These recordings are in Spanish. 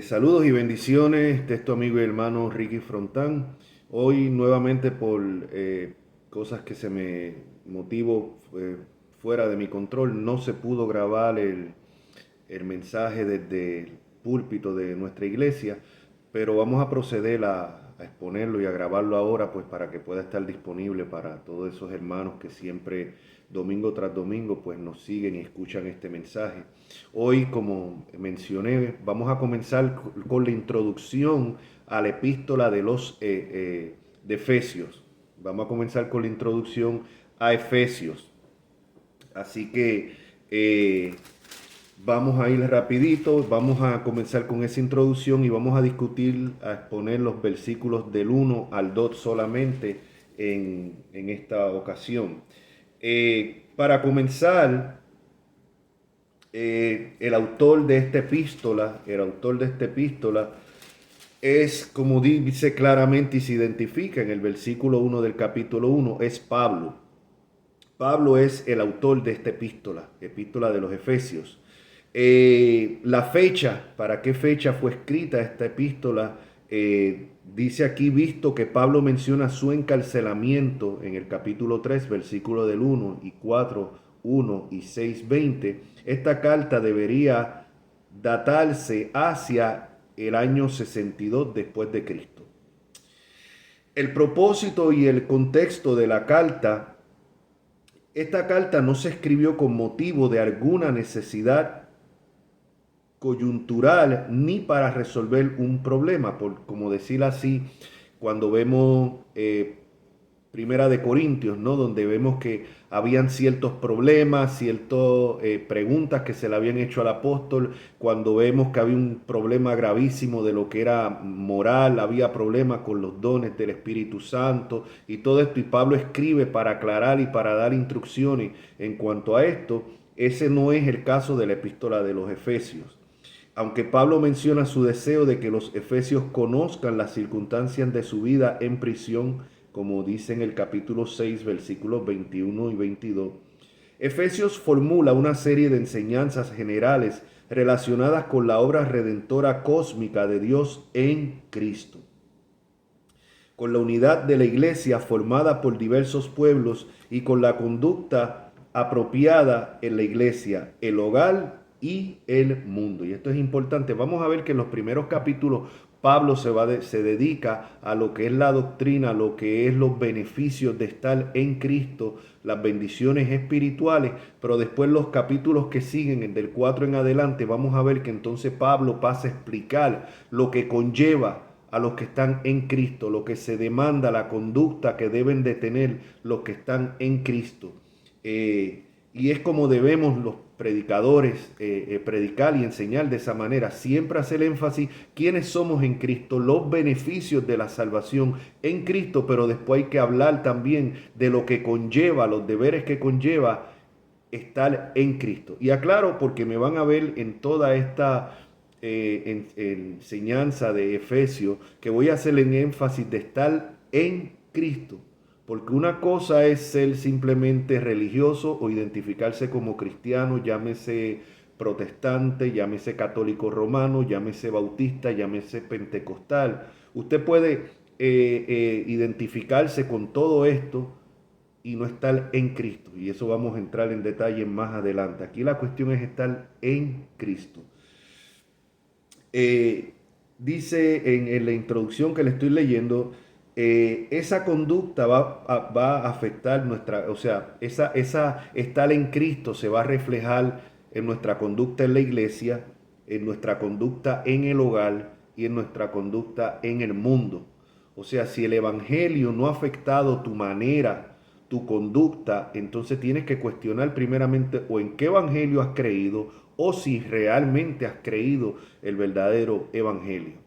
Saludos y bendiciones de tu amigo y hermano Ricky Frontán. Hoy nuevamente por cosas que se me motivo fuera de mi control, no se pudo grabar el mensaje desde el púlpito de nuestra iglesia, pero vamos a proceder a exponerlo y a grabarlo ahora, pues para que pueda estar disponible para todos esos hermanos que siempre, domingo tras domingo, pues nos siguen y escuchan este mensaje. Hoy, como mencioné, vamos a comenzar con la introducción a la epístola de Efesios. Vamos a comenzar con la introducción a Efesios. Así que vamos a ir rapidito, vamos a comenzar con esa introducción y vamos a discutir, a exponer los versículos del 1 al 2 solamente en esta ocasión. Para comenzar, el autor de esta epístola es, como dice claramente y se identifica en el versículo 1 del capítulo 1, es Pablo. Pablo es el autor de esta epístola, epístola de los Efesios. La fecha, ¿para qué fecha fue escrita esta epístola? Dice aquí, visto que Pablo menciona su encarcelamiento en el capítulo 3, versículo del 1 y 4, 1 y 6, 20, esta carta debería datarse hacia el año 62 después de Cristo. El propósito y el contexto de la carta, esta carta no se escribió con motivo de alguna necesidad coyuntural ni para resolver un problema, por como decir así, cuando vemos Primera de Corintios, ¿no? Donde vemos que habían ciertos problemas, ciertas preguntas que se le habían hecho al apóstol, cuando vemos que había un problema gravísimo de lo que era moral, había problemas con los dones del Espíritu Santo y todo esto, y Pablo escribe para aclarar y para dar instrucciones en cuanto a esto. Ese no es el caso de la epístola de los Efesios. Aunque Pablo menciona su deseo de que los efesios conozcan las circunstancias de su vida en prisión, como dice en el capítulo 6, versículos 21 y 22, Efesios formula una serie de enseñanzas generales relacionadas con la obra redentora cósmica de Dios en Cristo, con la unidad de la iglesia formada por diversos pueblos y con la conducta apropiada en la iglesia, el hogar y el mundo. Y esto es importante. Vamos a ver que en los primeros capítulos Pablo se dedica a lo que es la doctrina, a lo que es los beneficios de estar en Cristo, las bendiciones espirituales, pero después los capítulos que siguen, del 4 en adelante, vamos a ver que entonces Pablo pasa a explicar lo que conlleva a los que están en Cristo, lo que se demanda, la conducta que deben de tener los que están en Cristo. Y es como debemos los predicadores predicar y enseñar de esa manera, siempre hacer énfasis quiénes somos en Cristo, los beneficios de la salvación en Cristo, pero después hay que hablar también de lo que conlleva, los deberes que conlleva estar en Cristo. Y aclaro porque me van a ver en toda esta enseñanza de Efesios que voy a hacer en énfasis de estar en Cristo. Porque una cosa es ser simplemente religioso o identificarse como cristiano, llámese protestante, llámese católico romano, llámese bautista, llámese pentecostal. Usted puede identificarse con todo esto y no estar en Cristo. Y eso vamos a entrar en detalle más adelante. Aquí la cuestión es estar en Cristo. Eh, Dice en la introducción que le estoy leyendo, esa conducta va a afectar nuestra, o sea, esa estar en Cristo se va a reflejar en nuestra conducta en la iglesia, en nuestra conducta en el hogar y en nuestra conducta en el mundo. O sea, si el Evangelio no ha afectado tu manera, tu conducta, entonces tienes que cuestionar primeramente o en qué Evangelio has creído o si realmente has creído el verdadero Evangelio.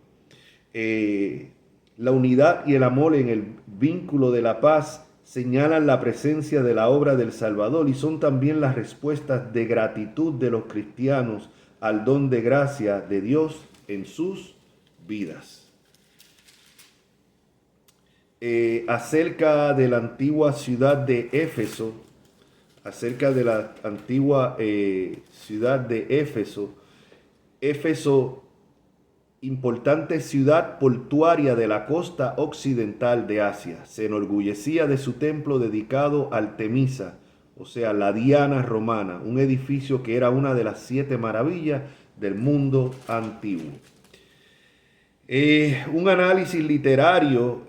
Eh, la unidad y el amor en el vínculo de la paz señalan la presencia de la obra del Salvador y son también las respuestas de gratitud de los cristianos al don de gracia de Dios en sus vidas. Acerca de la antigua ciudad de Éfeso, acerca de la antigua ciudad de Éfeso, Éfeso importante ciudad portuaria de la costa occidental de Asia. Se enorgullecía de su templo dedicado a Artemisa, o sea, la Diana romana, un edificio que era una de las 7 maravillas del mundo antiguo. Un análisis literario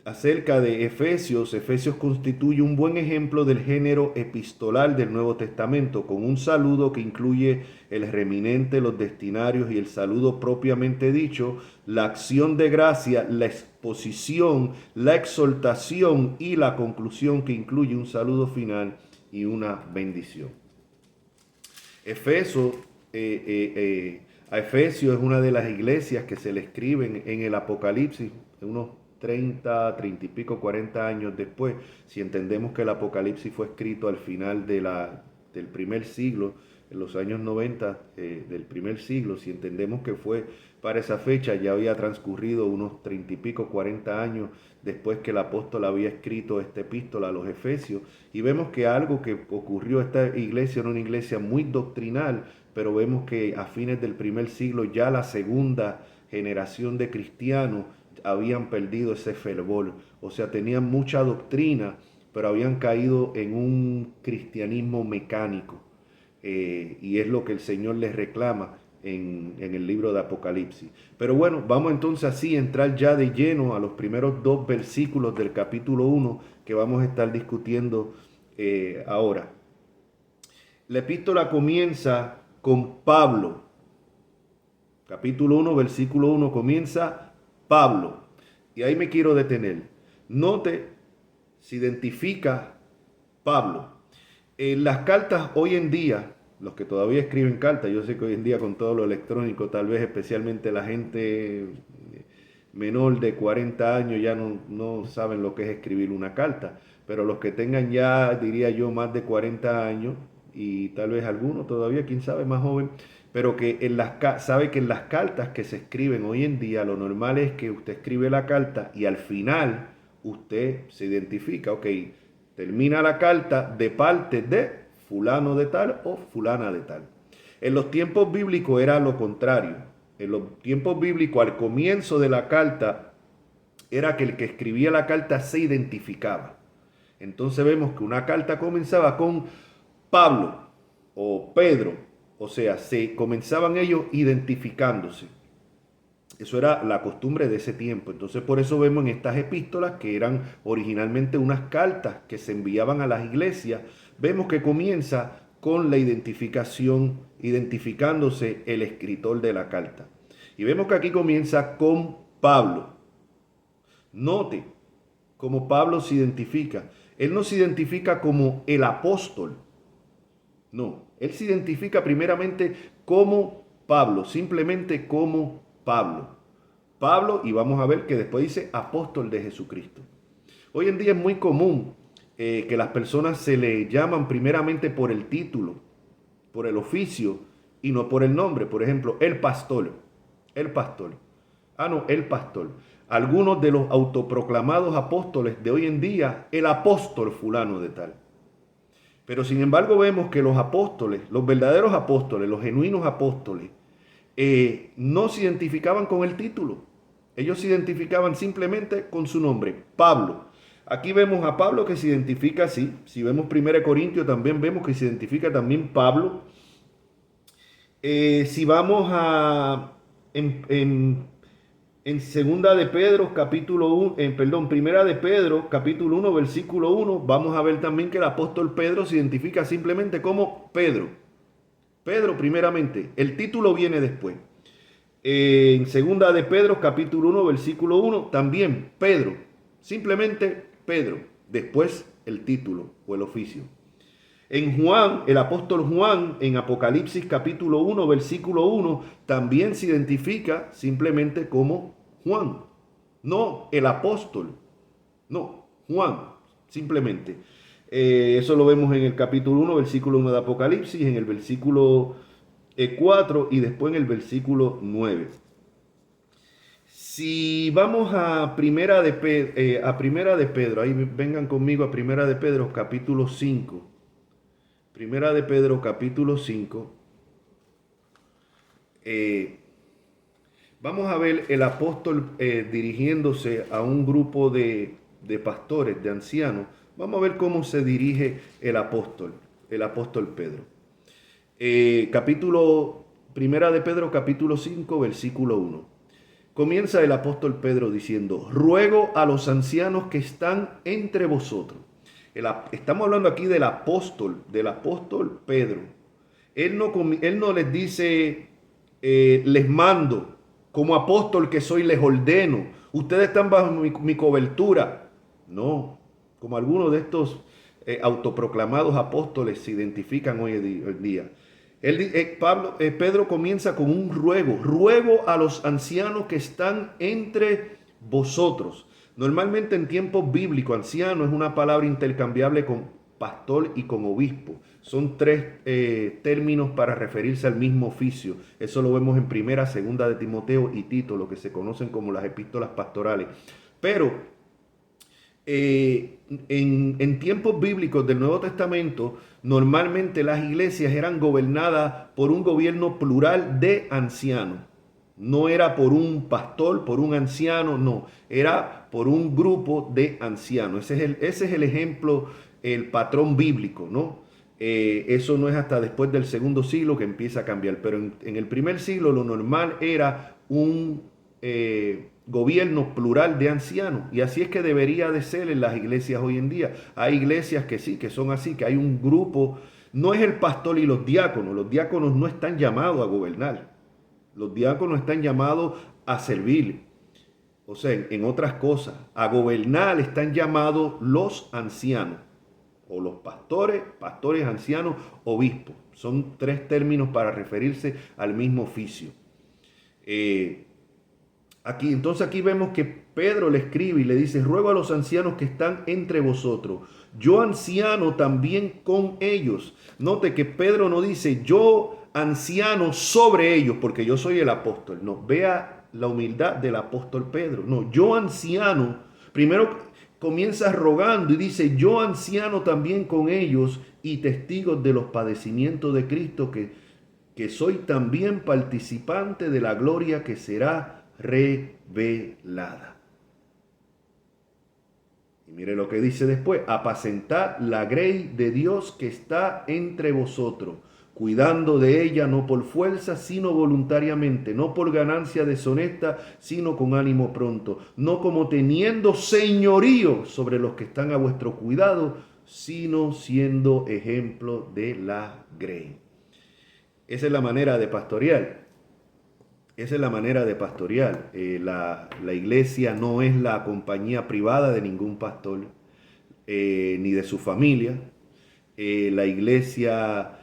acerca de Efesios. Efesios constituye un buen ejemplo del género epistolar del Nuevo Testamento, con un saludo que incluye el reminente, los destinarios y el saludo propiamente dicho, la acción de gracia, la exposición, la exhortación y la conclusión que incluye un saludo final y una bendición. A Efesios es una de las iglesias que se le escriben en el Apocalipsis, unos 30 y pico, 40 años después, si entendemos que el Apocalipsis fue escrito al final del primer siglo, en los años 90 del primer siglo, si entendemos que fue para esa fecha, ya había transcurrido unos 30 y pico, 40 años después que el apóstol había escrito esta epístola a los Efesios, y vemos que algo que ocurrió, esta iglesia era una iglesia muy doctrinal, pero vemos que a fines del primer siglo ya la segunda generación de cristianos habían perdido ese fervor, o sea, tenían mucha doctrina, pero habían caído en un cristianismo mecánico, y es lo que el Señor les reclama en el libro de Apocalipsis. Pero bueno, vamos entonces así a entrar ya de lleno a los primeros 2 versículos del capítulo 1 que vamos a estar discutiendo ahora. La epístola comienza con Pablo. Capítulo 1, versículo 1 comienza Pablo. Y ahí me quiero detener. Note, se identifica Pablo. En las cartas hoy en día, los que todavía escriben cartas, yo sé que hoy en día con todo lo electrónico, tal vez especialmente la gente menor de 40 años ya no saben lo que es escribir una carta, pero los que tengan ya, diría yo, más de 40 años, y tal vez algunos todavía, quién sabe, más joven, pero que sabe que en las cartas que se escriben hoy en día, lo normal es que usted escribe la carta y al final usted se identifica, ok, termina la carta de parte de fulano de tal o fulana de tal. En los tiempos bíblicos era lo contrario. En los tiempos bíblicos, al comienzo de la carta, era que el que escribía la carta se identificaba. Entonces vemos que una carta comenzaba con Pablo o Pedro, o sea, se comenzaban ellos identificándose. Eso era la costumbre de ese tiempo. Entonces por eso vemos en estas epístolas, que eran originalmente unas cartas que se enviaban a las iglesias, vemos que comienza con la identificación, identificándose el escritor de la carta. Y vemos que aquí comienza con Pablo. Note cómo Pablo se identifica. Él no se identifica como el apóstol. No, él se identifica primeramente como Pablo, simplemente como Pablo. Pablo, y vamos a ver que después dice apóstol de Jesucristo. Hoy en día es muy común que las personas se le llaman primeramente por el título, por el oficio y no por el nombre. Por ejemplo, el pastor, el pastor. Ah, no, el pastor. Algunos de los autoproclamados apóstoles de hoy en día, el apóstol fulano de tal. Pero sin embargo vemos que los apóstoles, los verdaderos apóstoles, los genuinos apóstoles, no se identificaban con el título. Ellos se identificaban simplemente con su nombre, Pablo. Aquí vemos a Pablo que se identifica así. Si vemos 1 Corintios también vemos que se identifica también Pablo. Si vamos en segunda de Pedro, capítulo 1, primera de Pedro, capítulo 1, versículo 1, vamos a ver también que el apóstol Pedro se identifica simplemente como Pedro. Pedro primeramente, el título viene después. En segunda de Pedro, capítulo 1, versículo 1, también Pedro, simplemente Pedro, después el título o el oficio. En Juan, el apóstol Juan, en Apocalipsis capítulo 1, versículo 1, también se identifica simplemente como Juan. No el apóstol, no, Juan, simplemente. Eso lo vemos en el capítulo 1, versículo 1 de Apocalipsis, en el versículo 4 y después en el versículo 9. Si vamos a primera de Pedro, ahí vengan conmigo a primera de Pedro, capítulo 5. Primera de Pedro, capítulo 5. Vamos a ver el apóstol dirigiéndose a un grupo de pastores, de ancianos. Vamos a ver cómo se dirige el apóstol Pedro. Primera de Pedro, capítulo 5, versículo 1. Comienza el apóstol Pedro diciendo: ruego a los ancianos que están entre vosotros. Estamos hablando aquí del apóstol Pedro. Él no les dice, les mando, como apóstol que soy, les ordeno, ustedes están bajo mi cobertura. No, como algunos de estos autoproclamados apóstoles se identifican hoy en día. Pedro comienza con un ruego a los ancianos que están entre vosotros. Normalmente en tiempos bíblicos, anciano es una palabra intercambiable con pastor y con obispo. Son tres términos para referirse al mismo oficio. Eso lo vemos en Primera, Segunda de Timoteo y Tito, lo que se conocen como las epístolas pastorales. Pero en tiempos bíblicos del Nuevo Testamento, normalmente las iglesias eran gobernadas por un gobierno plural de ancianos. No era por un pastor, por un anciano, no. Era por un grupo de ancianos. Ese es el ejemplo, el patrón bíblico, ¿no? Eso no es hasta después del segundo siglo que empieza a cambiar. Pero en el primer siglo lo normal era un gobierno plural de ancianos, y así es que debería de ser en las iglesias hoy en día. Hay iglesias que sí, que son así, que hay un grupo, no es el pastor y los diáconos no están llamados a gobernar, los diáconos están llamados a servir, o sea, en otras cosas, a gobernar están llamados los ancianos, o los pastores, ancianos, obispos, son tres términos para referirse al mismo oficio. Aquí vemos que Pedro le escribe y le dice: ruego a los ancianos que están entre vosotros, yo anciano también con ellos. Note que Pedro no dice yo anciano sobre ellos porque yo soy el apóstol. No, vea la humildad del apóstol Pedro. No, yo anciano, primero comienza rogando y dice yo anciano también con ellos y testigos de los padecimientos de Cristo, que soy también participante de la gloria que será revelada. Y mire lo que dice después: apacentad la grey de Dios que está entre vosotros, cuidando de ella no por fuerza, sino voluntariamente, no por ganancia deshonesta, sino con ánimo pronto, no como teniendo señorío sobre los que están a vuestro cuidado, sino siendo ejemplo de la grey. Esa es la manera de pastorear. Esa es la manera de pastorear. La iglesia no es la compañía privada de ningún pastor, ni de su familia. La iglesia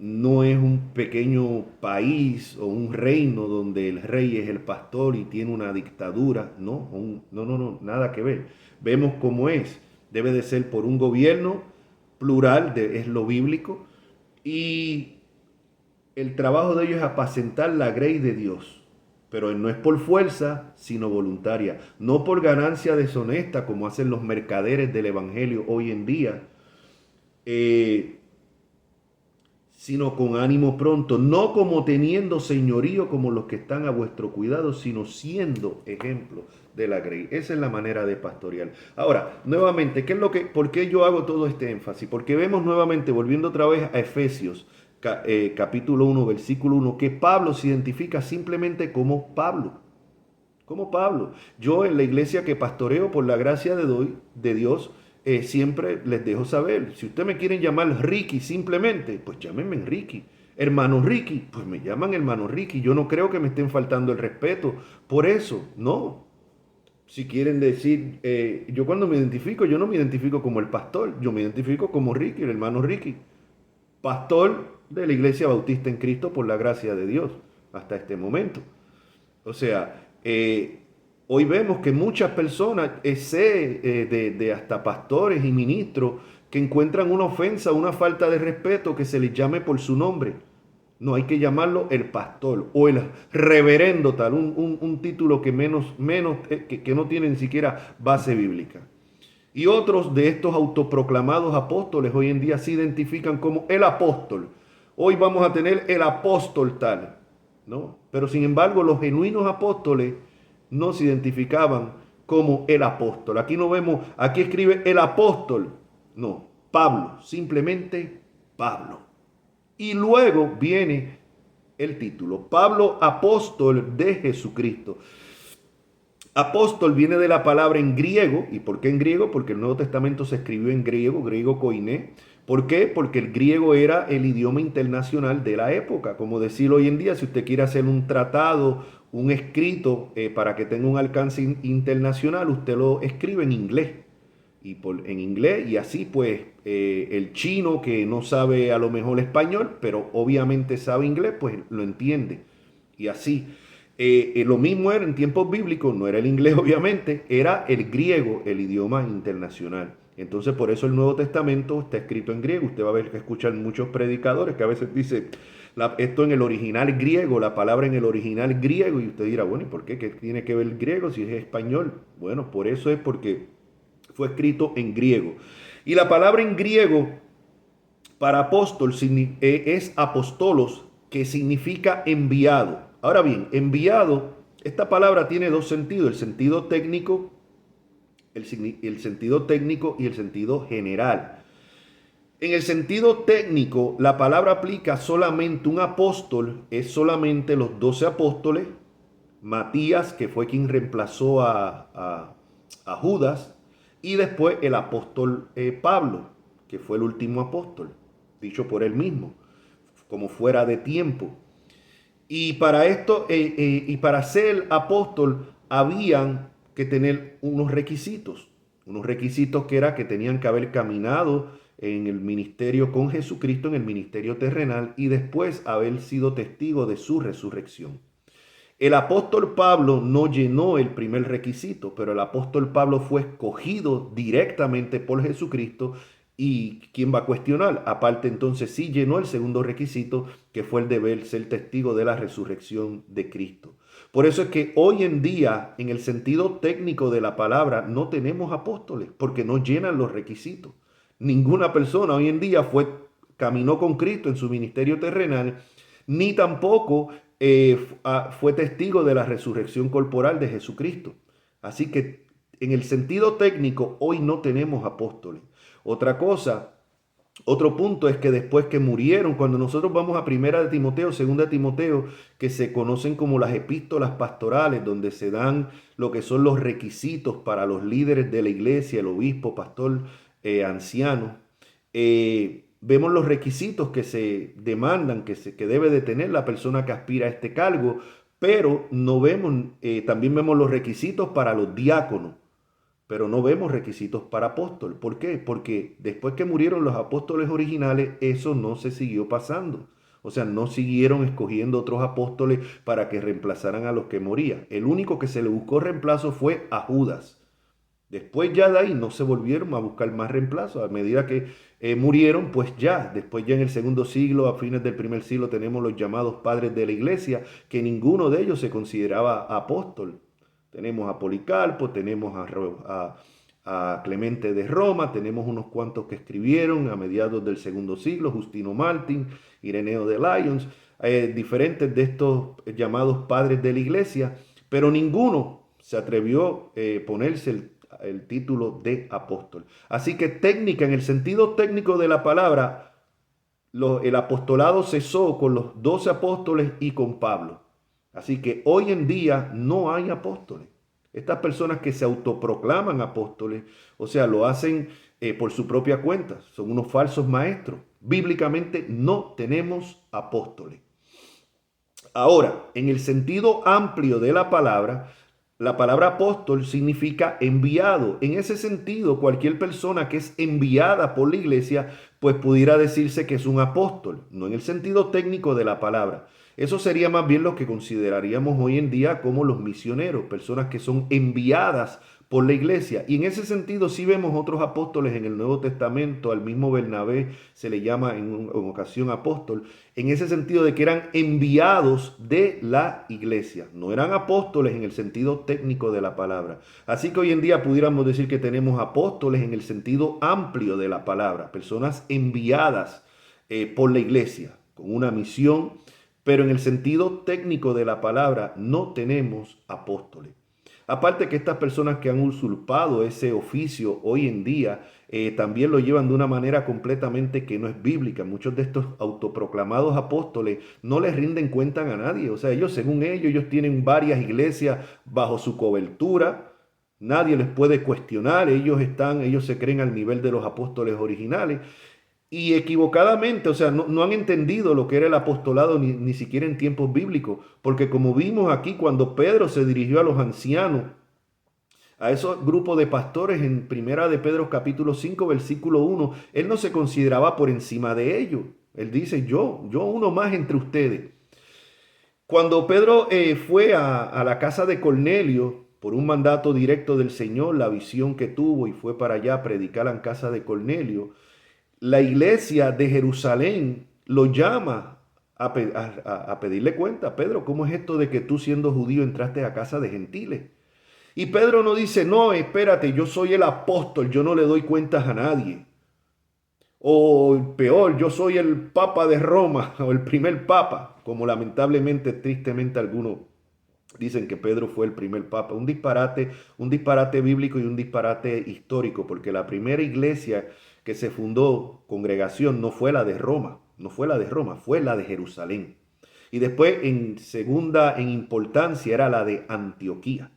no es un pequeño país o un reino donde el rey es el pastor y tiene una dictadura. No, nada que ver. Vemos cómo es. Debe de ser por un gobierno plural, es lo bíblico, y el trabajo de ellos es apacentar la grey de Dios, pero no es por fuerza, sino voluntaria, no por ganancia deshonesta como hacen los mercaderes del evangelio hoy en día, sino con ánimo pronto, no como teniendo señorío como los que están a vuestro cuidado, sino siendo ejemplo de la grey. Esa es la manera de pastorear. Ahora, nuevamente, ¿por qué yo hago todo este énfasis? Porque vemos nuevamente, volviendo otra vez a Efesios, capítulo 1, versículo 1, que Pablo se identifica simplemente como Pablo. Como Pablo. Yo en la iglesia que pastoreo, por la gracia de Dios, siempre les dejo saber: si ustedes me quieren llamar Ricky simplemente, pues llámenme Ricky. Hermano Ricky, pues me llaman hermano Ricky. Yo no creo que me estén faltando el respeto por eso, no. Si quieren decir, yo cuando me identifico, yo no me identifico como el pastor, yo me identifico como Ricky, el hermano Ricky, pastor de la Iglesia Bautista en Cristo por la gracia de Dios hasta este momento. O sea, hoy vemos que muchas personas, de hasta pastores y ministros, que encuentran una ofensa, una falta de respeto que se les llame por su nombre. No, hay que llamarlo el pastor o el reverendo tal, un título que que no tiene ni siquiera base bíblica. Y otros de estos autoproclamados apóstoles hoy en día se identifican como el apóstol. Hoy vamos a tener el apóstol tal. ¿no? Pero sin embargo, los genuinos apóstoles no se identificaban como el apóstol. Aquí no vemos, aquí escribe el apóstol. No, Pablo, simplemente Pablo. Y luego viene el título, Pablo, apóstol de Jesucristo. Apóstol viene de la palabra en griego. ¿Y por qué en griego? Porque el Nuevo Testamento se escribió en griego, griego koiné. ¿Por qué? Porque el griego era el idioma internacional de la época. Como decir hoy en día, si usted quiere hacer un tratado, un escrito para que tenga un alcance internacional, usted lo escribe en inglés. En inglés, y así pues el chino que no sabe a lo mejor español, pero obviamente sabe inglés, pues lo entiende. Y así. Lo mismo era en tiempos bíblicos, no era el inglés obviamente, era el griego, el idioma internacional. Entonces por eso el Nuevo Testamento está escrito en griego. Usted va a ver que escuchan muchos predicadores que a veces dicen esto en el original griego, la palabra en el original griego, y usted dirá, bueno, ¿y por qué? ¿Qué tiene que ver el griego si es español? Bueno, por eso es porque fue escrito en griego. Y la palabra en griego para apóstol es apostolos, que significa enviado. Ahora bien, enviado, esta palabra tiene dos sentidos, el sentido técnico, el sentido técnico y el sentido general. En el sentido técnico, la palabra aplica solamente un apóstol, es solamente los 12 apóstoles, Matías, que fue quien reemplazó a Judas, y después el apóstol Pablo, que fue el último apóstol, dicho por él mismo, como fuera de tiempo. Y para esto, y para ser apóstol, habían que tener unos requisitos que era que tenían que haber caminado en el ministerio con Jesucristo, en el ministerio terrenal, y después haber sido testigo de su resurrección. El apóstol Pablo no llenó el primer requisito, pero el apóstol Pablo fue escogido directamente por Jesucristo. ¿Y quién va a cuestionar? Aparte, entonces sí llenó el segundo requisito, que fue el deber ser testigo de la resurrección de Cristo. Por eso es que hoy en día, en el sentido técnico de la palabra, no tenemos apóstoles, porque no llenan los requisitos. Ninguna persona hoy en día caminó con Cristo en su ministerio terrenal, ni tampoco fue testigo de la resurrección corporal de Jesucristo. Así que en el sentido técnico, hoy no tenemos apóstoles. Otra cosa, otro punto es que después que murieron, cuando nosotros vamos a Primera de Timoteo, Segunda de Timoteo, que se conocen como las epístolas pastorales, donde se dan lo que son los requisitos para los líderes de la iglesia, el obispo, pastor, anciano, vemos los requisitos que se demandan, que debe de tener la persona que aspira a este cargo, pero no vemos, también vemos los requisitos para los diáconos, pero no vemos requisitos para apóstol. ¿Por qué? Porque después que murieron los apóstoles originales, eso no se siguió pasando. O sea, no siguieron escogiendo otros apóstoles para que reemplazaran a los que morían. El único que se le buscó reemplazo fue a Judas. Después ya de ahí no se volvieron a buscar más reemplazos. A medida que murieron, pues ya, después ya en el segundo siglo, a fines del primer siglo, tenemos los llamados padres de la iglesia, que ninguno de ellos se consideraba apóstol. Tenemos a Policarpo, tenemos a Clemente de Roma, tenemos unos cuantos que escribieron a mediados del segundo siglo, Justino Martín, Ireneo de Lyons, diferentes de estos llamados padres de la iglesia, pero ninguno se atrevió a ponerse el título de apóstol. Así que en el sentido técnico de la palabra, el apostolado cesó con los 12 apóstoles y con Pablo. Así que hoy en día no hay apóstoles. Estas personas que se autoproclaman apóstoles, o sea, lo hacen por su propia cuenta, son unos falsos maestros. Bíblicamente no tenemos apóstoles. Ahora, en el sentido amplio de la palabra apóstol significa enviado. En ese sentido, cualquier persona que es enviada por la iglesia, pues pudiera decirse que es un apóstol, no en el sentido técnico de la palabra. Eso sería más bien lo que consideraríamos hoy en día como los misioneros, personas que son enviadas por la iglesia. Y en ese sentido sí vemos otros apóstoles en el Nuevo Testamento. Al mismo Bernabé se le llama en ocasión apóstol, en ese sentido de que eran enviados de la iglesia. No eran apóstoles en el sentido técnico de la palabra. Así que hoy en día pudiéramos decir que tenemos apóstoles en el sentido amplio de la palabra, personas enviadas por la iglesia con una misión pero en el sentido técnico de la palabra no tenemos apóstoles. Aparte que estas personas que han usurpado ese oficio hoy en día también lo llevan de una manera completamente que no es bíblica. Muchos de estos autoproclamados apóstoles no les rinden cuenta a nadie. O sea, ellos, según ellos tienen varias iglesias bajo su cobertura. Nadie les puede cuestionar. Ellos se creen al nivel de los apóstoles originales. Y equivocadamente, o sea, no han entendido lo que era el apostolado ni siquiera en tiempos bíblicos, porque como vimos aquí cuando Pedro se dirigió a los ancianos, a esos grupos de pastores en Primera de Pedro capítulo 5 versículo 1, él no se consideraba por encima de ellos. Él dice, yo uno más entre ustedes. Cuando Pedro fue a la casa de Cornelio, por un mandato directo del Señor, la visión que tuvo y fue para allá a predicar en casa de Cornelio, la iglesia de Jerusalén lo llama a pedirle cuenta. Pedro, ¿cómo es esto de que tú siendo judío entraste a casa de gentiles? Y Pedro no dice, no, espérate, yo soy el apóstol, yo no le doy cuentas a nadie. O peor, yo soy el papa de Roma o el primer papa, como lamentablemente, tristemente algunos dicen que Pedro fue el primer papa. Un disparate bíblico y un disparate histórico, porque la primera iglesia que se fundó, congregación, no fue la de Roma, fue la de Jerusalén. Y después, en segunda en importancia, era la de Antioquía,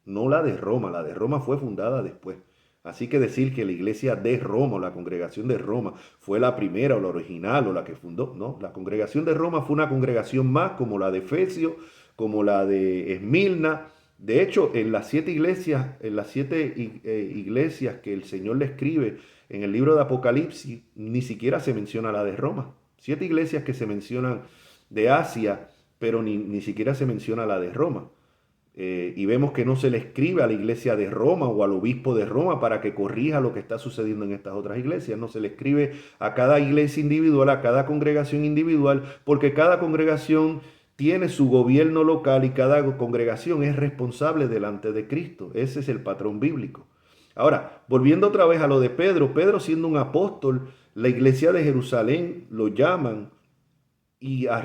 no la de Roma. La de Roma fue fundada después. Así que decir que la iglesia de Roma o la congregación de Roma fue la primera o la original o la que fundó, no, la congregación de Roma fue una congregación más como la de Efesio, como la de Esmirna. De hecho, en las siete iglesias que el Señor le escribe en el libro de Apocalipsis, ni siquiera se menciona la de Roma. 7 iglesias que se mencionan de Asia, pero ni siquiera se menciona la de Roma. Y vemos que no se le escribe a la iglesia de Roma o al obispo de Roma para que corrija lo que está sucediendo en estas otras iglesias. No se le escribe a cada iglesia individual, a cada congregación individual, porque cada congregación tiene su gobierno local y cada congregación es responsable delante de Cristo. Ese es el patrón bíblico. Ahora, volviendo otra vez a lo de Pedro, Pedro siendo un apóstol, la iglesia de Jerusalén lo llaman y a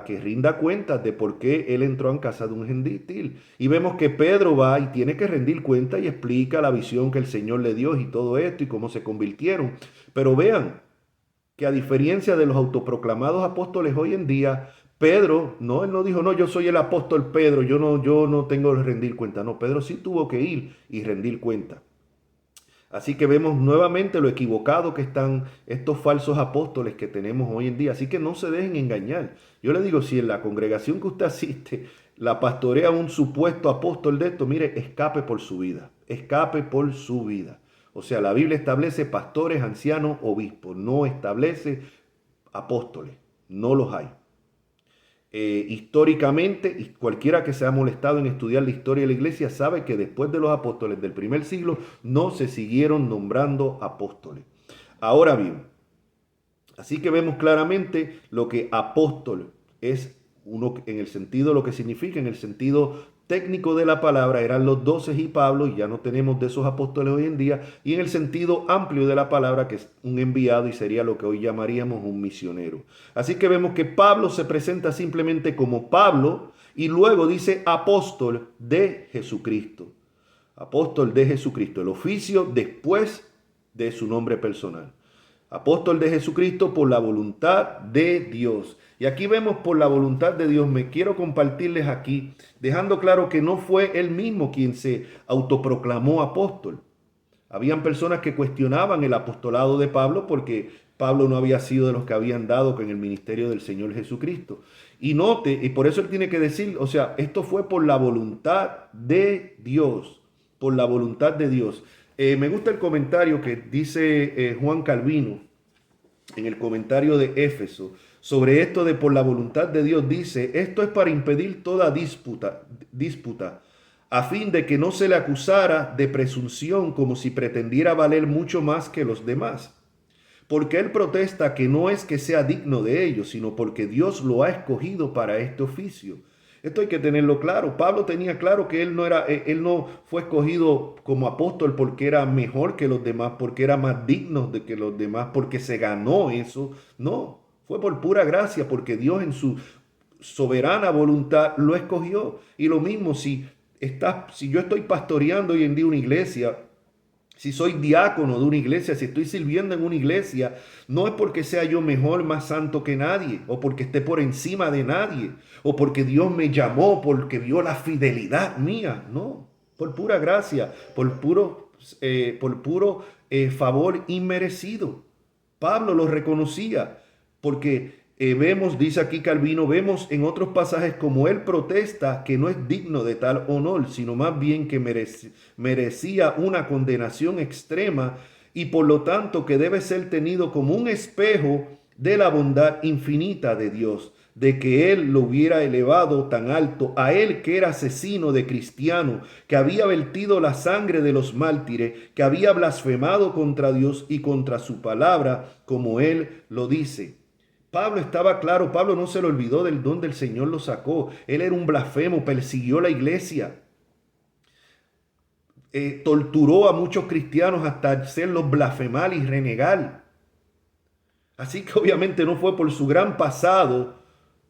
que rinda cuentas de por qué él entró en casa de un gentil. Y vemos que Pedro va y tiene que rendir cuenta y explica la visión que el Señor le dio y todo esto y cómo se convirtieron. Pero vean que a diferencia de los autoproclamados apóstoles hoy en día, Pedro, no, él no dijo, no, yo soy el apóstol Pedro, yo no tengo que rendir cuenta. No, Pedro sí tuvo que ir y rendir cuenta. Así que vemos nuevamente lo equivocado que están estos falsos apóstoles que tenemos hoy en día. Así que no se dejen engañar. Yo le digo, si en la congregación que usted asiste la pastorea un supuesto apóstol de esto, mire, escape por su vida. Escape por su vida. O sea, la Biblia establece pastores, ancianos, obispos. No establece apóstoles. No los hay. Históricamente, y cualquiera que se ha molestado en estudiar la historia de la iglesia sabe que después de los apóstoles del primer siglo no se siguieron nombrando apóstoles. Ahora bien, así que vemos claramente lo que apóstol es uno en el sentido, lo que significa en el sentido técnico de la palabra, eran los 12 y Pablo, y ya no tenemos de esos apóstoles hoy en día, y en el sentido amplio de la palabra, que es un enviado y sería lo que hoy llamaríamos un misionero. Así que vemos que Pablo se presenta simplemente como Pablo y luego dice apóstol de Jesucristo. Apóstol de Jesucristo, el oficio después de su nombre personal. Apóstol de Jesucristo por la voluntad de Dios. Y aquí vemos por la voluntad de Dios. Me quiero compartirles aquí, dejando claro que no fue él mismo quien se autoproclamó apóstol. Habían personas que cuestionaban el apostolado de Pablo porque Pablo no había sido de los que habían dado con el ministerio del Señor Jesucristo. Y note, y por eso él tiene que decir, o sea, esto fue por la voluntad de Dios, por la voluntad de Dios. Me gusta el comentario que dice Juan Calvino en el comentario de Éfeso sobre esto de por la voluntad de Dios. Dice, esto es para impedir toda disputa, a fin de que no se le acusara de presunción como si pretendiera valer mucho más que los demás. Porque él protesta que no es que sea digno de ello, sino porque Dios lo ha escogido para este oficio. Esto hay que tenerlo claro. Pablo tenía claro que él no fue escogido como apóstol porque era mejor que los demás, porque era más digno de que los demás, porque se ganó eso. No, fue por pura gracia, porque Dios en su soberana voluntad lo escogió. Y lo mismo si yo estoy pastoreando hoy en día una iglesia, si soy diácono de una iglesia, si estoy sirviendo en una iglesia, no es porque sea yo mejor, más santo que nadie, o porque esté por encima de nadie, o porque Dios me llamó, porque vio la fidelidad mía. No, por pura gracia, por puro favor inmerecido. Pablo lo reconocía, porque vemos, dice aquí Calvino, vemos en otros pasajes como él protesta que no es digno de tal honor, sino más bien que merecía una condenación extrema y por lo tanto que debe ser tenido como un espejo de la bondad infinita de Dios, de que él lo hubiera elevado tan alto, a él que era asesino de cristiano, que había vertido la sangre de los mártires, que había blasfemado contra Dios y contra su palabra, como él lo dice. Pablo estaba claro, Pablo no se le olvidó del don del Señor lo sacó. Él era un blasfemo, persiguió la iglesia, torturó a muchos cristianos hasta hacerlos blasfemar y renegar. Así que obviamente no fue por su gran pasado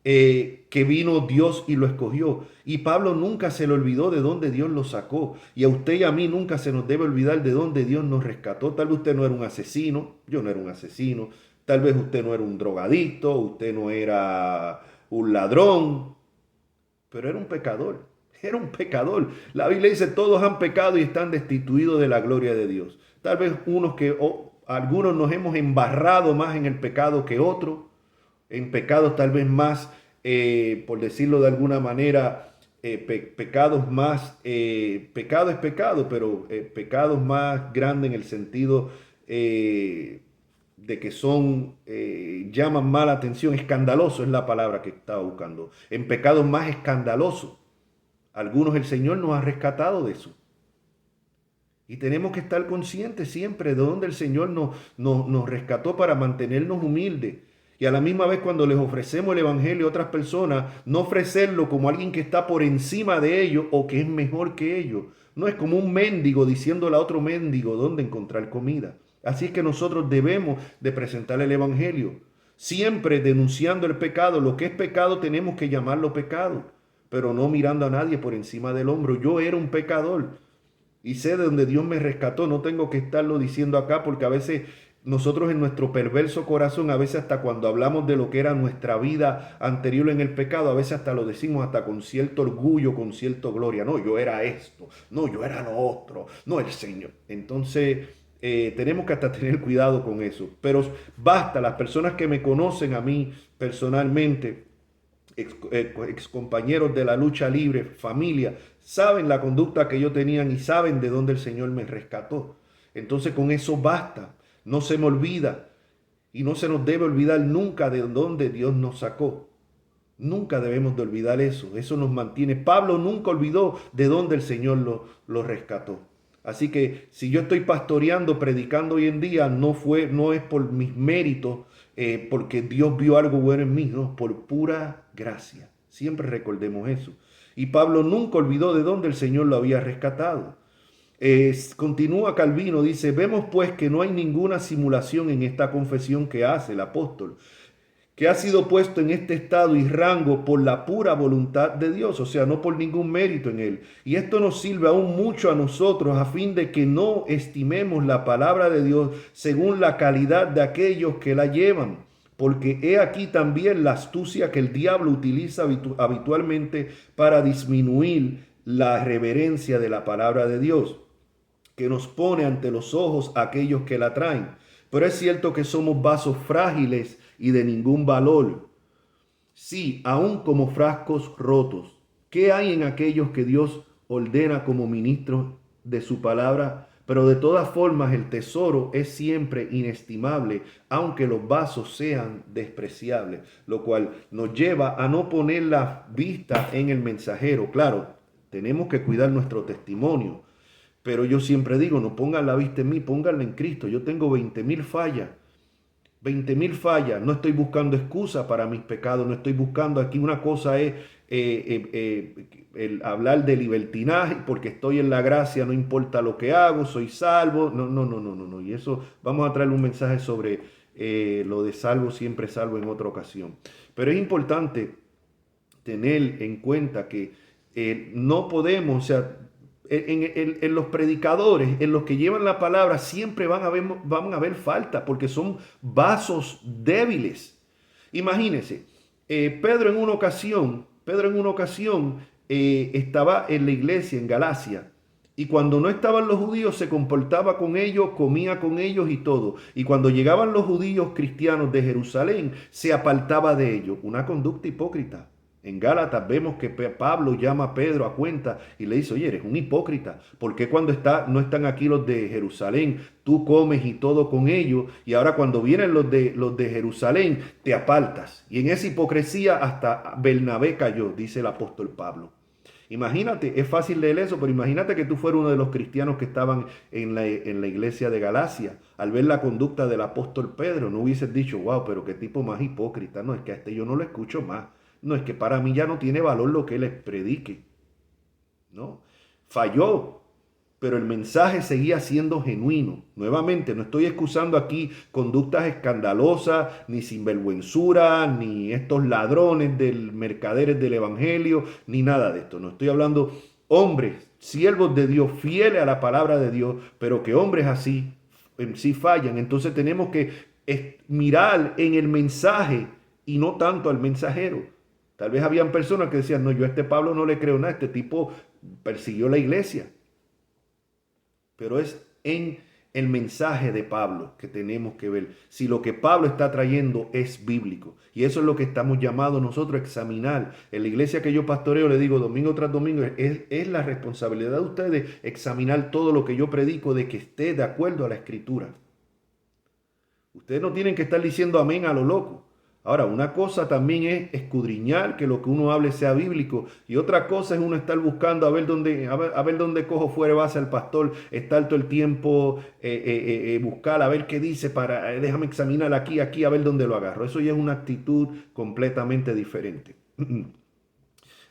que vino Dios y lo escogió. Y Pablo nunca se le olvidó de dónde Dios lo sacó. Y a usted y a mí nunca se nos debe olvidar de dónde Dios nos rescató. Tal vez usted no era un asesino, yo no era un asesino. Tal vez usted no era un drogadicto, usted no era un ladrón, pero era un pecador. Era un pecador. La Biblia dice, todos han pecado y están destituidos de la gloria de Dios. Tal vez algunos nos hemos embarrado más en el pecado que otros, en pecados tal vez más, por decirlo de alguna manera, pecados más, pecado es pecado, pero pecados más grandes en el sentido de que llaman mala atención, escandaloso es la palabra que estaba buscando, en pecados más escandalosos. Algunos el Señor nos ha rescatado de eso. Y tenemos que estar conscientes siempre de dónde el Señor nos rescató para mantenernos humildes. Y a la misma vez cuando les ofrecemos el Evangelio a otras personas, no ofrecerlo como alguien que está por encima de ellos o que es mejor que ellos. No es como un mendigo diciéndole a otro mendigo dónde encontrar comida. Así es que nosotros debemos de presentar el Evangelio. Siempre denunciando el pecado. Lo que es pecado tenemos que llamarlo pecado, pero no mirando a nadie por encima del hombro. Yo era un pecador y sé de donde Dios me rescató. No tengo que estarlo diciendo acá porque a veces nosotros en nuestro perverso corazón, a veces hasta cuando hablamos de lo que era nuestra vida anterior en el pecado, a veces hasta lo decimos hasta con cierto orgullo, con cierta gloria. No, yo era esto, no, yo era lo otro, no el Señor. Entonces tenemos que hasta tener cuidado con eso. Pero basta, las personas que me conocen a mí personalmente, ex compañeros de la lucha libre, familia, saben la conducta que yo tenía y saben de dónde el Señor me rescató. Entonces con eso basta. No se me olvida y no se nos debe olvidar nunca de dónde Dios nos sacó. Nunca debemos de olvidar eso. Eso nos mantiene. Pablo nunca olvidó de dónde el Señor lo rescató. Así que si yo estoy pastoreando, predicando hoy en día, no es por mis méritos, porque Dios vio algo bueno en mí, no, por pura gracia. Siempre recordemos eso. Y Pablo nunca olvidó de dónde el Señor lo había rescatado. Continúa Calvino, dice, vemos pues que no hay ninguna simulación en esta confesión que hace el apóstol, que ha sido puesto en este estado y rango por la pura voluntad de Dios, o sea, no por ningún mérito en él. Y esto nos sirve aún mucho a nosotros a fin de que no estimemos la palabra de Dios según la calidad de aquellos que la llevan. Porque he aquí también la astucia que el diablo utiliza habitualmente para disminuir la reverencia de la palabra de Dios, que nos pone ante los ojos a aquellos que la traen. Pero es cierto que somos vasos frágiles y de ningún valor. Sí, aún como frascos rotos. ¿Qué hay en aquellos que Dios ordena como ministros de su palabra? Pero de todas formas el tesoro es siempre inestimable, aunque los vasos sean despreciables, lo cual nos lleva a no poner la vista en el mensajero. Claro, tenemos que cuidar nuestro testimonio, pero yo siempre digo, no pongan la vista en mí, pónganla en Cristo. Yo tengo 20,000 fallas. 20,000 fallas. No estoy buscando excusa para mis pecados. No estoy buscando aquí. Una cosa es el hablar de libertinaje, porque estoy en la gracia, no importa lo que hago, soy salvo. No, no, no, no, no, no. Y eso vamos a traer un mensaje sobre lo de salvo, siempre salvo en otra ocasión. Pero es importante tener en cuenta que no podemos, o sea, en los predicadores, en los que llevan la palabra, siempre van a haber falta, porque son vasos débiles. Imagínense, Pedro en una ocasión estaba en la iglesia en Galacia. Y cuando no estaban los judíos se comportaba con ellos, comía con ellos y todo. Y cuando llegaban los judíos cristianos de Jerusalén, se apartaba de ellos. Una conducta hipócrita. En Gálatas vemos que Pablo llama a Pedro a cuenta y le dice, oye, eres un hipócrita. ¿Por qué cuando no están aquí los de Jerusalén, tú comes y todo con ellos? Y ahora cuando vienen los de Jerusalén, te apartas. Y en esa hipocresía hasta Bernabé cayó, dice el apóstol Pablo. Imagínate, es fácil leer eso, pero imagínate que tú fueras uno de los cristianos que estaban en la iglesia de Galacia. Al ver la conducta del apóstol Pedro, no hubieses dicho, wow, pero qué tipo más hipócrita. No, es que a este yo no lo escucho más. No, es que para mí ya no tiene valor lo que él predique. No, falló, pero el mensaje seguía siendo genuino. Nuevamente, no estoy excusando aquí conductas escandalosas, ni sinvergüenzura, ni estos ladrones mercaderes del evangelio, ni nada de esto. No estoy hablando hombres, siervos de Dios, fieles a la palabra de Dios, pero que hombres así en sí fallan. Entonces tenemos que mirar en el mensaje y no tanto al mensajero. Tal vez habían personas que decían, no, yo a este Pablo no le creo nada, este tipo persiguió la iglesia. Pero es en el mensaje de Pablo que tenemos que ver si lo que Pablo está trayendo es bíblico. Y eso es lo que estamos llamados nosotros a examinar. En la iglesia que yo pastoreo, le digo domingo tras domingo, es la responsabilidad de ustedes examinar todo lo que yo predico de que esté de acuerdo a la Escritura. Ustedes no tienen que estar diciendo amén a lo loco. Ahora, una cosa también es escudriñar que lo que uno hable sea bíblico, y otra cosa es uno estar buscando a ver dónde cojo fuera base al pastor, estar todo el tiempo buscar a ver qué dice déjame examinar aquí, a ver dónde lo agarro. Eso ya es una actitud completamente diferente.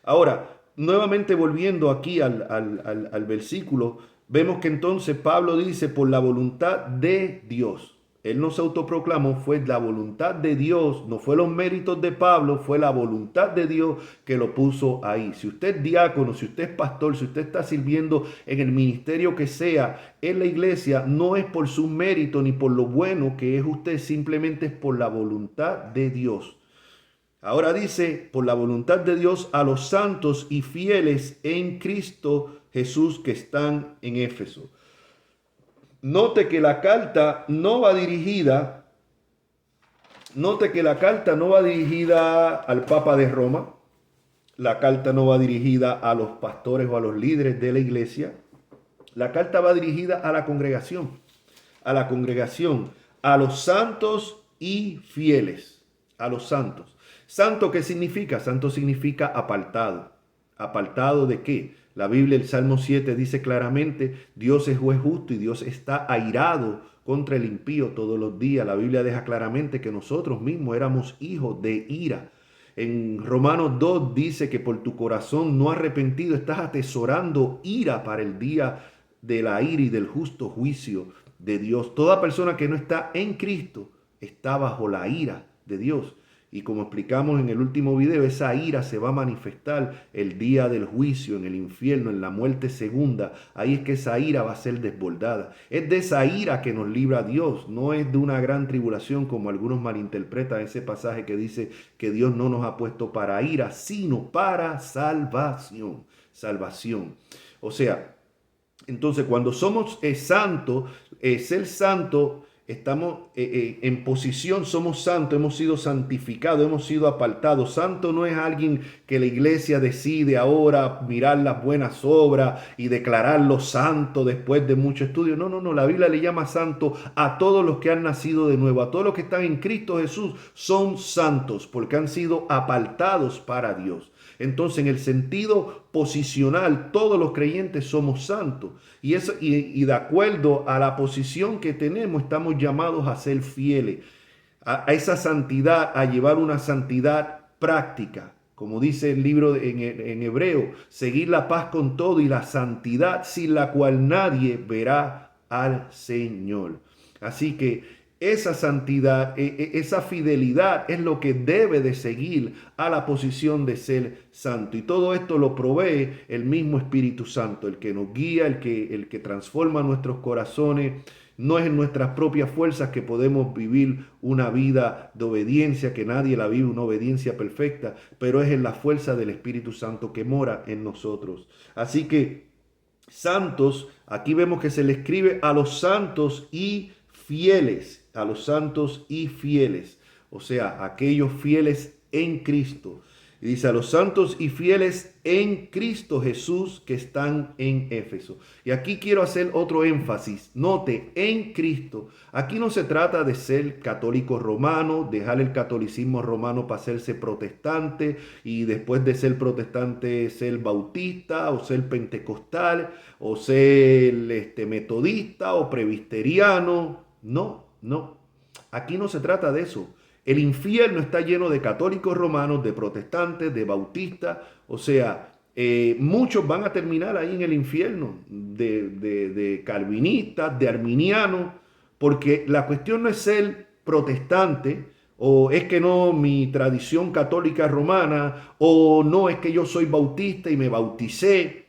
Ahora, nuevamente volviendo aquí al versículo, vemos que entonces Pablo dice por la voluntad de Dios. Él no se autoproclamó, fue la voluntad de Dios, no fue los méritos de Pablo, fue la voluntad de Dios que lo puso ahí. Si usted es diácono, si usted es pastor, si usted está sirviendo en el ministerio que sea en la iglesia, no es por su mérito ni por lo bueno que es usted, simplemente es por la voluntad de Dios. Ahora dice, por la voluntad de Dios a los santos y fieles en Cristo Jesús que están en Éfeso. Note que la carta no va dirigida al Papa de Roma. La carta no va dirigida a los pastores o a los líderes de la iglesia. La carta va dirigida a la congregación. A los santos y fieles. A los santos. ¿Santo qué significa? Santo significa apartado. ¿Apartado de qué? La Biblia, el Salmo 7 dice claramente, Dios es juez justo y Dios está airado contra el impío todos los días. La Biblia deja claramente que nosotros mismos éramos hijos de ira. En Romanos 2 dice que por tu corazón no arrepentido estás atesorando ira para el día de la ira y del justo juicio de Dios. Toda persona que no está en Cristo está bajo la ira de Dios. Y como explicamos en el último video, esa ira se va a manifestar el día del juicio, en el infierno, en la muerte segunda. Ahí es que esa ira va a ser desbordada. Es de esa ira que nos libra Dios, no es de una gran tribulación como algunos malinterpretan ese pasaje que dice que Dios no nos ha puesto para ira, sino para salvación. Salvación. O sea, entonces cuando somos santos, ser santo, estamos en posición, somos santos, hemos sido santificados, hemos sido apartados. Santo no es alguien que la iglesia decide ahora mirar las buenas obras y declararlo santo después de mucho estudio. No, la Biblia le llama santo a todos los que han nacido de nuevo, a todos los que están en Cristo Jesús, son santos porque han sido apartados para Dios. Entonces, en el sentido posicional, todos los creyentes somos santos. Y de acuerdo a la posición que tenemos, estamos llamados a ser fieles a esa santidad, a llevar una santidad práctica. Como dice el libro en Hebreo, seguir la paz con todo y la santidad sin la cual nadie verá al Señor. Así que esa santidad, esa fidelidad es lo que debe de seguir a la posición de ser santo. Y todo esto lo provee el mismo Espíritu Santo, el que nos guía, el que transforma nuestros corazones. No es en nuestras propias fuerzas que podemos vivir una vida de obediencia, que nadie la vive una obediencia perfecta, pero es en la fuerza del Espíritu Santo que mora en nosotros. Así que santos, aquí vemos que se le escribe a los santos y fieles, a los santos y fieles, o sea, aquellos fieles en Cristo. Y dice a los santos y fieles en Cristo Jesús que están en Éfeso. Y aquí quiero hacer otro énfasis. Note, en Cristo. Aquí no se trata de ser católico romano, dejar el catolicismo romano para hacerse protestante y después de ser protestante ser bautista o ser pentecostal o ser metodista o presbiteriano. No, no. Aquí no se trata de eso. El infierno está lleno de católicos romanos, de protestantes, de bautistas. O sea, muchos van a terminar ahí en el infierno, de calvinistas, de arminianos, porque la cuestión no es ser protestante, o es que no mi tradición católica romana, o no es que yo soy bautista y me bauticé,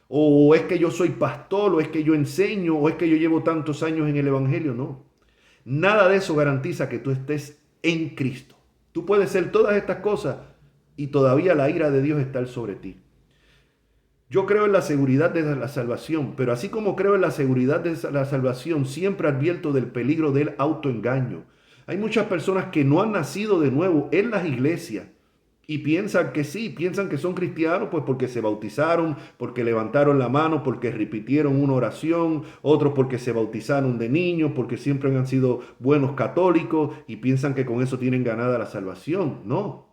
o es que yo soy pastor, o es que yo enseño, o es que yo llevo tantos años en el evangelio. No, nada de eso garantiza que tú estés en Cristo. Tú puedes ser todas estas cosas y todavía la ira de Dios está sobre ti. Yo creo en la seguridad de la salvación, pero así como creo en la seguridad de la salvación, siempre advierto del peligro del autoengaño. Hay muchas personas que no han nacido de nuevo en las iglesias y piensan que sí, piensan que son cristianos, pues porque se bautizaron, porque levantaron la mano, porque repitieron una oración, otros porque se bautizaron de niños, porque siempre han sido buenos católicos y piensan que con eso tienen ganada la salvación. No,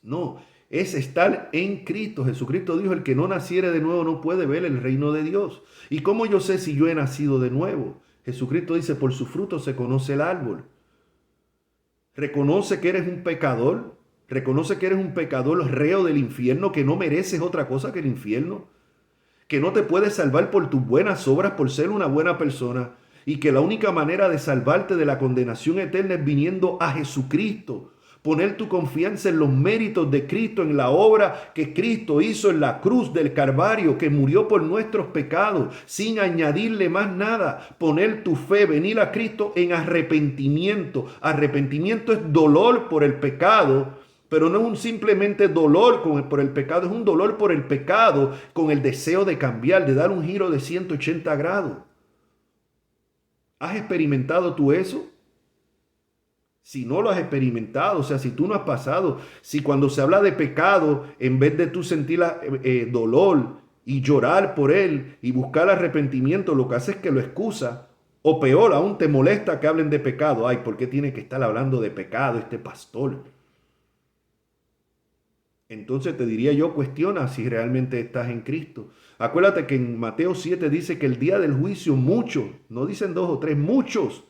no, es estar en Cristo. Jesucristo dijo, el que no naciere de nuevo no puede ver el reino de Dios. ¿Y cómo yo sé si yo he nacido de nuevo? Jesucristo dice, por su fruto se conoce el árbol. Reconoce que eres un pecador. Reconoce que eres un pecador reo del infierno, que no mereces otra cosa que el infierno, que no te puedes salvar por tus buenas obras, por ser una buena persona, y que la única manera de salvarte de la condenación eterna es viniendo a Jesucristo. Poner tu confianza en los méritos de Cristo, en la obra que Cristo hizo en la cruz del Calvario, que murió por nuestros pecados, sin añadirle más nada. Poner tu fe, venir a Cristo en arrepentimiento. Arrepentimiento es dolor por el pecado, pero no es un simplemente dolor por el pecado, es un dolor por el pecado con el deseo de cambiar, de dar un giro de 180 grados. ¿Has experimentado tú eso? Si no lo has experimentado, o sea, si tú no has pasado, si cuando se habla de pecado, en vez de tú sentir dolor y llorar por él y buscar arrepentimiento, lo que hace es que lo excusa, o peor aún, te molesta que hablen de pecado. Ay, ¿por qué tiene que estar hablando de pecado este pastor? Entonces te diría yo, cuestiona si realmente estás en Cristo. Acuérdate que en Mateo 7 dice que el día del juicio muchos, no dicen dos o tres, muchos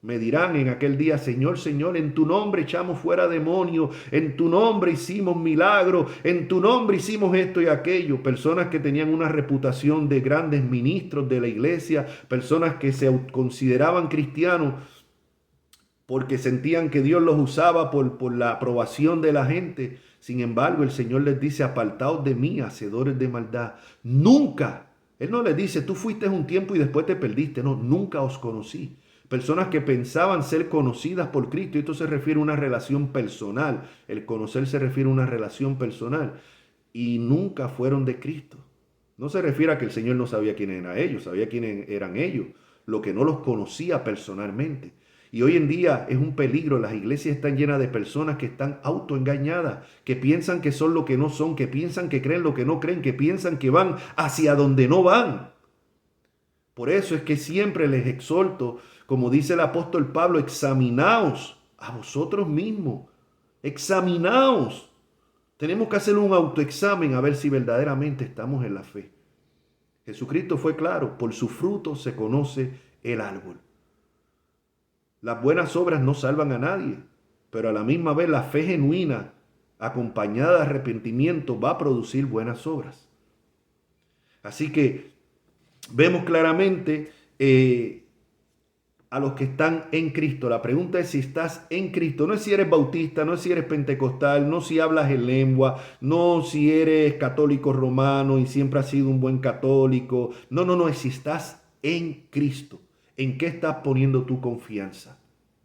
me dirán en aquel día, Señor, Señor, en tu nombre echamos fuera demonios, en tu nombre hicimos milagros, en tu nombre hicimos esto y aquello. Personas que tenían una reputación de grandes ministros de la iglesia, personas que se consideraban cristianos porque sentían que Dios los usaba por la aprobación de la gente. Sin embargo, el Señor les dice, apartaos de mí, hacedores de maldad. Nunca. Él no les dice, tú fuiste un tiempo y después te perdiste. No, nunca os conocí. Personas que pensaban ser conocidas por Cristo. Y esto se refiere a una relación personal. El conocer se refiere a una relación personal. Y nunca fueron de Cristo. No se refiere a que el Señor no sabía quién eran ellos. Sabía quiénes eran ellos. Lo que no los conocía personalmente. Y hoy en día es un peligro, las iglesias están llenas de personas que están autoengañadas, que piensan que son lo que no son, que piensan que creen lo que no creen, que piensan que van hacia donde no van. Por eso es que siempre les exhorto, como dice el apóstol Pablo, examinaos a vosotros mismos, examinaos. Tenemos que hacer un autoexamen a ver si verdaderamente estamos en la fe. Jesucristo fue claro, por su fruto se conoce el árbol. Las buenas obras no salvan a nadie, pero a la misma vez la fe genuina, acompañada de arrepentimiento, va a producir buenas obras. Así que vemos claramente a los que están en Cristo. La pregunta es si estás en Cristo. No es si eres bautista, no es si eres pentecostal, no si hablas en lengua, no si eres católico romano y siempre has sido un buen católico. No, no, no, es si estás en Cristo. ¿En qué estás poniendo tu confianza?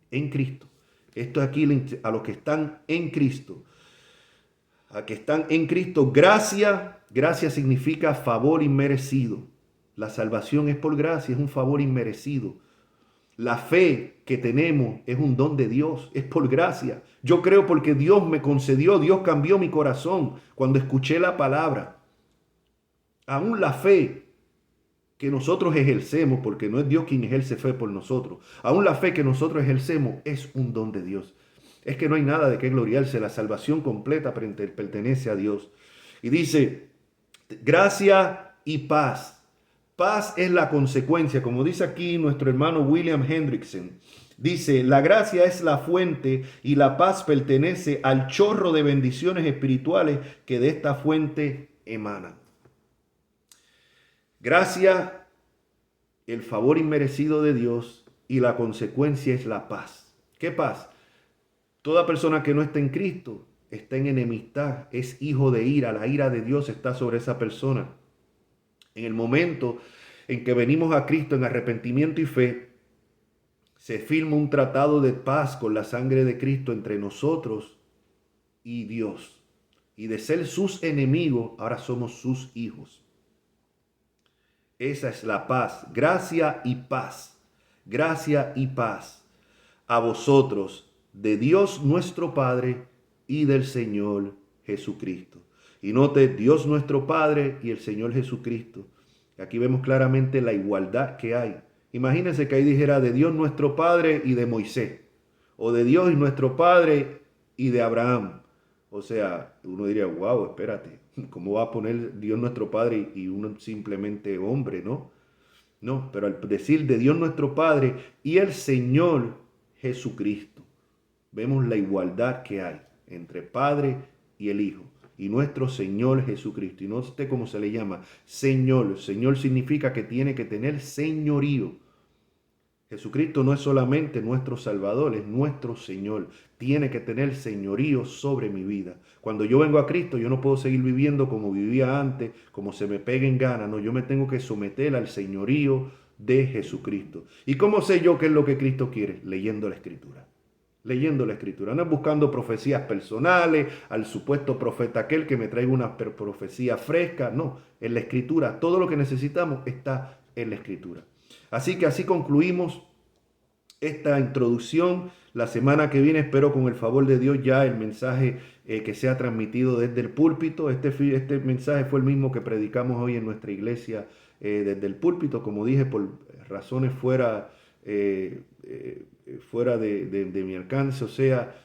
En Cristo. Esto es aquí a los que están en Cristo. A que están en Cristo. Gracia, gracia significa favor inmerecido. La salvación es por gracia, es un favor inmerecido. La fe que tenemos es un don de Dios, es por gracia. Yo creo porque Dios me concedió, Dios cambió mi corazón cuando escuché la palabra. Aún la fe que nosotros ejercemos, porque no es Dios quien ejerce fe por nosotros, aún la fe que nosotros ejercemos es un don de Dios. Es que no hay nada de qué gloriarse, la salvación completa pertenece a Dios. Y dice, gracia y paz. Paz es la consecuencia, como dice aquí nuestro hermano William Hendrickson. Dice, la gracia es la fuente y la paz pertenece al chorro de bendiciones espirituales que de esta fuente emanan. Gracia, el favor inmerecido de Dios, y la consecuencia es la paz. ¿Qué paz? Toda persona que no está en Cristo está en enemistad, es hijo de ira, la ira de Dios está sobre esa persona. En el momento en que venimos a Cristo en arrepentimiento y fe, se firma un tratado de paz con la sangre de Cristo entre nosotros y Dios. Y de ser sus enemigos, ahora somos sus hijos. Esa es la paz. Gracia y paz. Gracia y paz a vosotros, de Dios nuestro Padre y del Señor Jesucristo. Y note, Dios nuestro Padre y el Señor Jesucristo. Aquí vemos claramente la igualdad que hay. Imagínense que ahí dijera de Dios nuestro Padre y de Moisés. O de Dios y nuestro Padre y de Abraham. O sea, uno diría, wow, espérate, ¿cómo va a poner Dios nuestro Padre y uno simplemente hombre, no? No, pero al decir de Dios nuestro Padre y el Señor Jesucristo, vemos la igualdad que hay entre Padre y el Hijo y nuestro Señor Jesucristo. Y no sé cómo se le llama, Señor. Señor significa que tiene que tener señorío. Jesucristo no es solamente nuestro Salvador, es nuestro Señor. Tiene que tener señorío sobre mi vida. Cuando yo vengo a Cristo, yo no puedo seguir viviendo como vivía antes, como se me pegue en gana. No, yo me tengo que someter al señorío de Jesucristo. ¿Y cómo sé yo qué es lo que Cristo quiere? Leyendo la Escritura. Leyendo la Escritura, no es buscando profecías personales, al supuesto profeta aquel que me traiga una profecía fresca. No, en la Escritura, todo lo que necesitamos está en la Escritura. Así que así concluimos esta introducción. La semana que viene espero con el favor de Dios ya el mensaje que sea transmitido desde el púlpito. Este mensaje fue el mismo que predicamos hoy en nuestra iglesia desde el púlpito. Como dije, por razones fuera de mi alcance, o sea,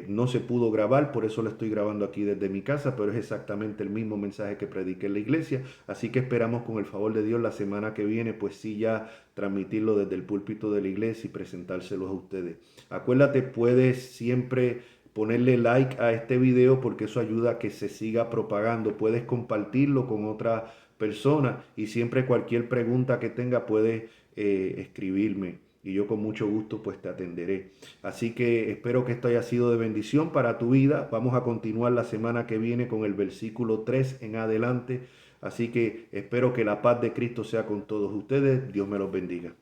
no se pudo grabar, por eso lo estoy grabando aquí desde mi casa, pero es exactamente el mismo mensaje que prediqué en la iglesia, así que esperamos con el favor de Dios la semana que viene, pues sí, ya transmitirlo desde el púlpito de la iglesia y presentárselos a ustedes. Acuérdate, puedes siempre ponerle like a este video porque eso ayuda a que se siga propagando, puedes compartirlo con otra persona y siempre cualquier pregunta que tenga puedes escribirme. Y yo con mucho gusto pues te atenderé. Así que espero que esto haya sido de bendición para tu vida. Vamos a continuar la semana que viene con el versículo 3 en adelante. Así que espero que la paz de Cristo sea con todos ustedes. Dios me los bendiga.